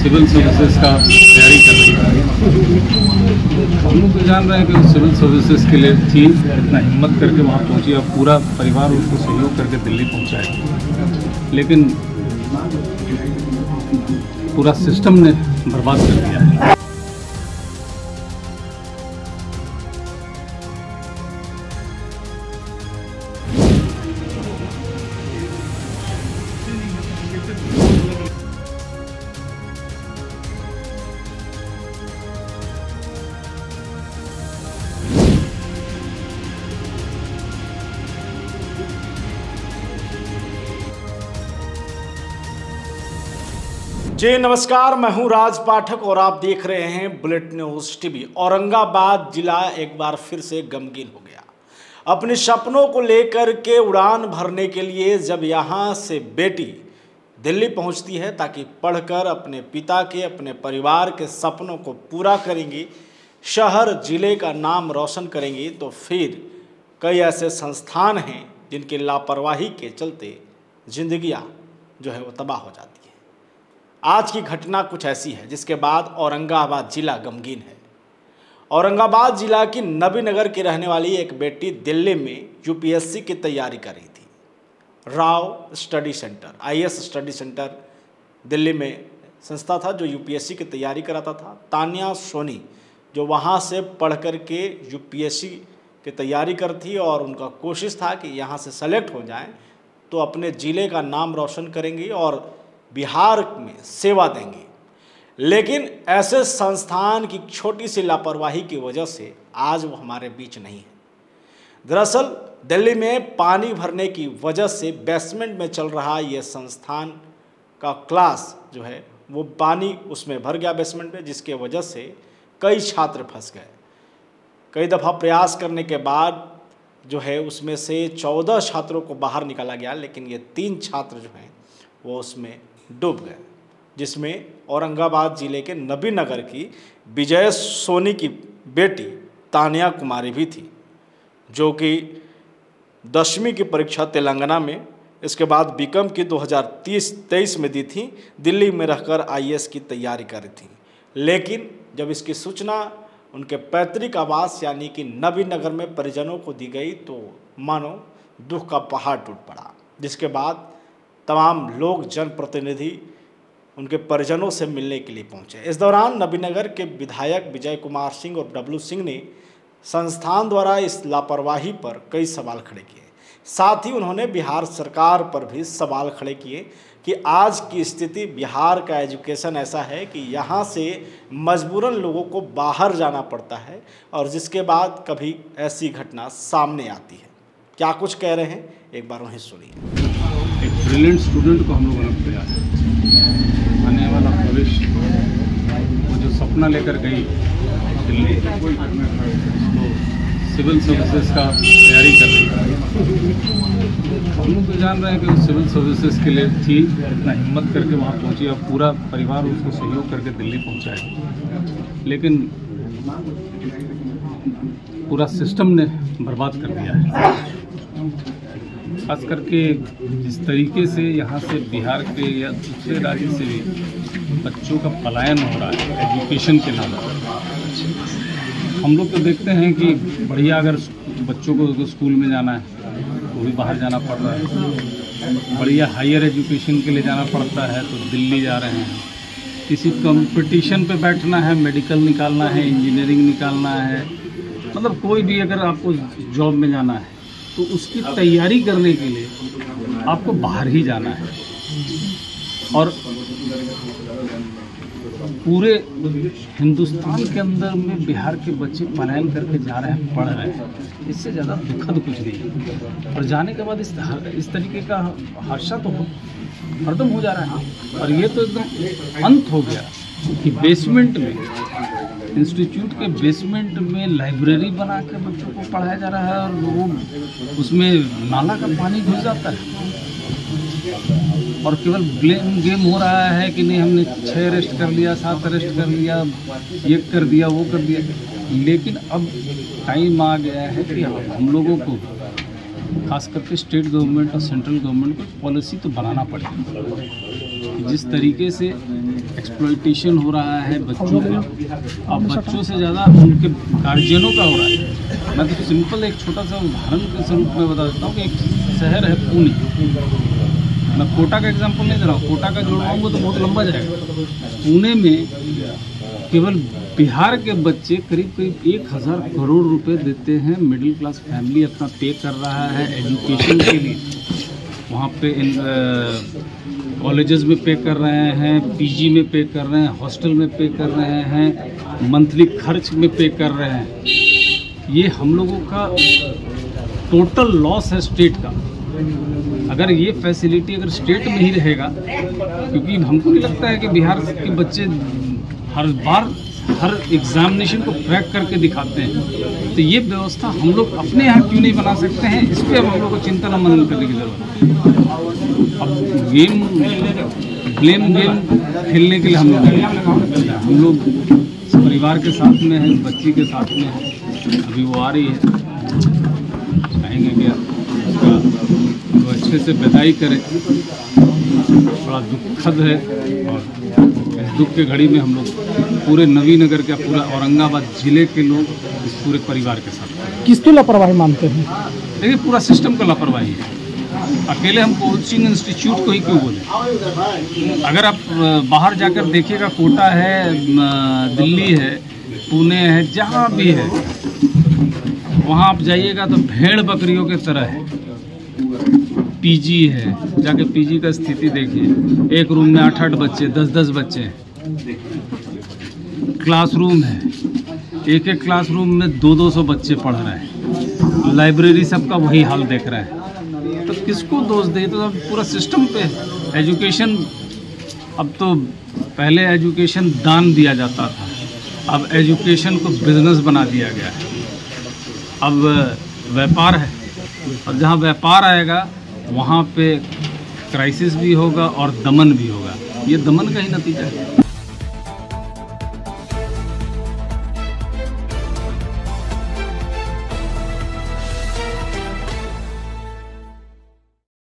Civil services का तैयारी कर रही है। हम लोग तो जान रहे हैं कि वो सिविल सर्विसेज के लिए थी, इतना हिम्मत करके वहाँ पहुँची। अब पूरा परिवार उसको सहयोग करके दिल्ली पहुँचाएगा, लेकिन पूरा सिस्टम ने बर्बाद कर दिया है। जी नमस्कार, मैं हूं राज पाठक और आप देख रहे हैं बुलेट न्यूज टीवी। औरंगाबाद जिला एक बार फिर से गमगीन हो गया। अपने सपनों को लेकर के उड़ान भरने के लिए जब यहां से बेटी दिल्ली पहुंचती है ताकि पढ़कर अपने पिता के, अपने परिवार के सपनों को पूरा करेंगी, शहर जिले का नाम रोशन करेंगी, तो फिर कई ऐसे संस्थान हैं जिनकी लापरवाही के चलते जिंदगियां जो है वो तबाह हो जाती है। आज की घटना कुछ ऐसी है जिसके बाद औरंगाबाद जिला गमगीन है। औरंगाबाद जिला की नबीनगर की रहने वाली एक बेटी दिल्ली में यूपीएससी की तैयारी कर रही थी। Rao study centre, IAS study centre Delhi में संस्था था जो यूपीएससी की तैयारी कराता था। तान्या सोनी जो वहाँ से पढ़ कर के यूपीएससी की तैयारी करती और उनका कोशिश था कि यहाँ से सेलेक्ट हो जाएं तो अपने ज़िले का नाम रोशन करेंगी और बिहार में सेवा देंगे। लेकिन ऐसे संस्थान की छोटी सी लापरवाही की वजह से आज वो हमारे बीच नहीं है। दरअसल दिल्ली में पानी भरने की वजह से बेसमेंट में चल रहा ये संस्थान का क्लास जो है वो पानी उसमें भर गया बेसमेंट में, जिसके वजह से कई छात्र फंस गए। कई दफ़ा प्रयास करने के बाद जो है उसमें से 14 छात्रों को बाहर निकाला गया, लेकिन ये 3 छात्र जो हैं वो उसमें डूब गए, जिसमें औरंगाबाद ज़िले के नबीनगर की विजय सोनी की बेटी तान्या कुमारी भी थी, जो कि 10वीं की परीक्षा तेलंगाना में, इसके बाद बीकॉम की 2023 में दी थी। दिल्ली में रहकर आईएएस की तैयारी कर रही थी। लेकिन जब इसकी सूचना उनके पैतृक आवास यानी कि नबीनगर में परिजनों को दी गई तो मानो दुख का पहाड़ टूट पड़ा, जिसके बाद तमाम लोग, जनप्रतिनिधि उनके परिजनों से मिलने के लिए पहुंचे। इस दौरान नबीनगर के विधायक विजय कुमार सिंह और डब्लू सिंह ने संस्थान द्वारा इस लापरवाही पर कई सवाल खड़े किए। साथ ही उन्होंने बिहार सरकार पर भी सवाल खड़े किए कि आज की स्थिति बिहार का एजुकेशन ऐसा है कि यहाँ से मजबूरन लोगों को बाहर जाना पड़ता है और जिसके बाद कभी ऐसी घटना सामने आती है। क्या कुछ कह रहे हैं, एक बार उन्हें सुनिए। एक ब्रिलियंट स्टूडेंट को हम लोगों ने किया है। आने वाला भविष्य, वो जो सपना लेकर गई दिल्ली, तो सिविल सर्विसेज का तैयारी कर रही है। हम लोग तो जान रहे हैं कि वो सिविल सर्विसेज के लिए थी, इतना हिम्मत करके वहाँ पहुँची। अब पूरा परिवार उसको सहयोग करके दिल्ली पहुँचाएगा, लेकिन पूरा सिस्टम ने बर्बाद कर दिया है। खास करके जिस तरीके से यहाँ से बिहार के या दूसरे राज्य से भी बच्चों का पलायन हो रहा है एजुकेशन के नाम पर। हम लोग तो देखते हैं कि बढ़िया, अगर बच्चों को स्कूल में जाना है तो भी बाहर जाना पड़ रहा है। बढ़िया हायर एजुकेशन के लिए जाना पड़ता है तो दिल्ली जा रहे हैं। किसी कंपटीशन पे बैठना है, मेडिकल निकालना है, इंजीनियरिंग निकालना है, मतलब कोई भी अगर आपको जॉब में जाना है तो उसकी तैयारी करने के लिए आपको बाहर ही जाना है। और पूरे हिंदुस्तान के अंदर में बिहार के बच्चे पलायन करके जा रहे हैं, पढ़ रहे हैं। इससे ज़्यादा दुखद कुछ नहीं। और जाने के बाद इस तरीके का हादसा तो हरदम हो जा रहा है। और ये तो एकदम अंत हो गया कि बेसमेंट में, इंस्टीट्यूट के बेसमेंट में लाइब्रेरी बना के बच्चों को पढ़ाया जा रहा है और वो उसमें नाला का पानी घुस जाता है। और केवल ब्लेम गेम हो रहा है कि नहीं, हमने 6 अरेस्ट कर लिया, 7 अरेस्ट कर लिया, ये कर दिया, वो कर दिया। लेकिन अब टाइम आ गया है कि हम लोगों को, खास करके स्टेट गवर्नमेंट और सेंट्रल गवर्नमेंट को पॉलिसी तो बनाना पड़ेगा। जिस तरीके से एक्सप्लॉयटेशन हो रहा है बच्चों का, अब बच्चों से ज़्यादा उनके गार्जियनों का हो रहा है। मैं तो सिंपल एक छोटा सा उदाहरण के स्वरूप में बता देता हूँ कि एक शहर है पुणे, मैं कोटा का एग्जांपल नहीं दे रहा हूँ, कोटा का जोड़वाऊंगा तो बहुत लंबा जाएगा। पुणे में केवल बिहार के बच्चे करीब करीब 1000 करोड़ रुपए देते हैं, मिडिल क्लास फैमिली अपना पे कर रहा है एजुकेशन के लिए। वहाँ पे कॉलेजेस में पे कर रहे हैं, पीजी में पे कर रहे हैं, हॉस्टल में पे कर रहे हैं, मंथली खर्च में पे कर रहे हैं। ये हम लोगों का टोटल लॉस है स्टेट का। अगर ये फैसिलिटी अगर स्टेट में ही रहेगा, क्योंकि हमको नहीं लगता है कि बिहार के बच्चे हर बार हर एग्जामिनेशन को क्रैक करके दिखाते हैं, तो ये व्यवस्था हम लोग अपने यहाँ क्यों नहीं बना सकते हैं? इस पर अब हम लोग को चिंतन और मनन करने की जरूरत है। अब ब्लेम गेम खेलने के लिए हम लोग परिवार के साथ में हैं, बच्ची के साथ में हैं, अभी वो आ रही है, चाहेंगे कि उसका तो अच्छे से विदाई करें। बड़ा दुखद है और इस दुख के घड़ी में हम लोग पूरे नवीनगर का, पूरा औरंगाबाद जिले के लोग इस पूरे परिवार के साथ। किसकी लापरवाही मानते हैं? देखिए, पूरा सिस्टम का लापरवाही है। अकेले हम कोचिंग इंस्टीट्यूट को ही क्यों बोले? अगर आप बाहर जाकर देखिएगा, कोटा है, दिल्ली है, पुणे है, जहाँ भी है, वहाँ आप जाइएगा तो भेड़ बकरियों के तरह है। पीजी है, जाके पीजी का स्थिति देखिए, एक रूम में 8-8 बच्चे, 10-10 बच्चे हैं। क्लासरूम है, एक क्लासरूम में 200-200 बच्चे पढ़ रहे हैं। लाइब्रेरी सबका वही हाल देख रहे हैं, तो किसको दोष दे? तो अब पूरा सिस्टम पे एजुकेशन, अब तो पहले एजुकेशन दान दिया जाता था, अब एजुकेशन को बिजनेस बना दिया गया है, अब व्यापार है, और जहाँ व्यापार आएगा वहाँ पे क्राइसिस भी होगा और दमन भी होगा। ये दमन का ही नतीजा है।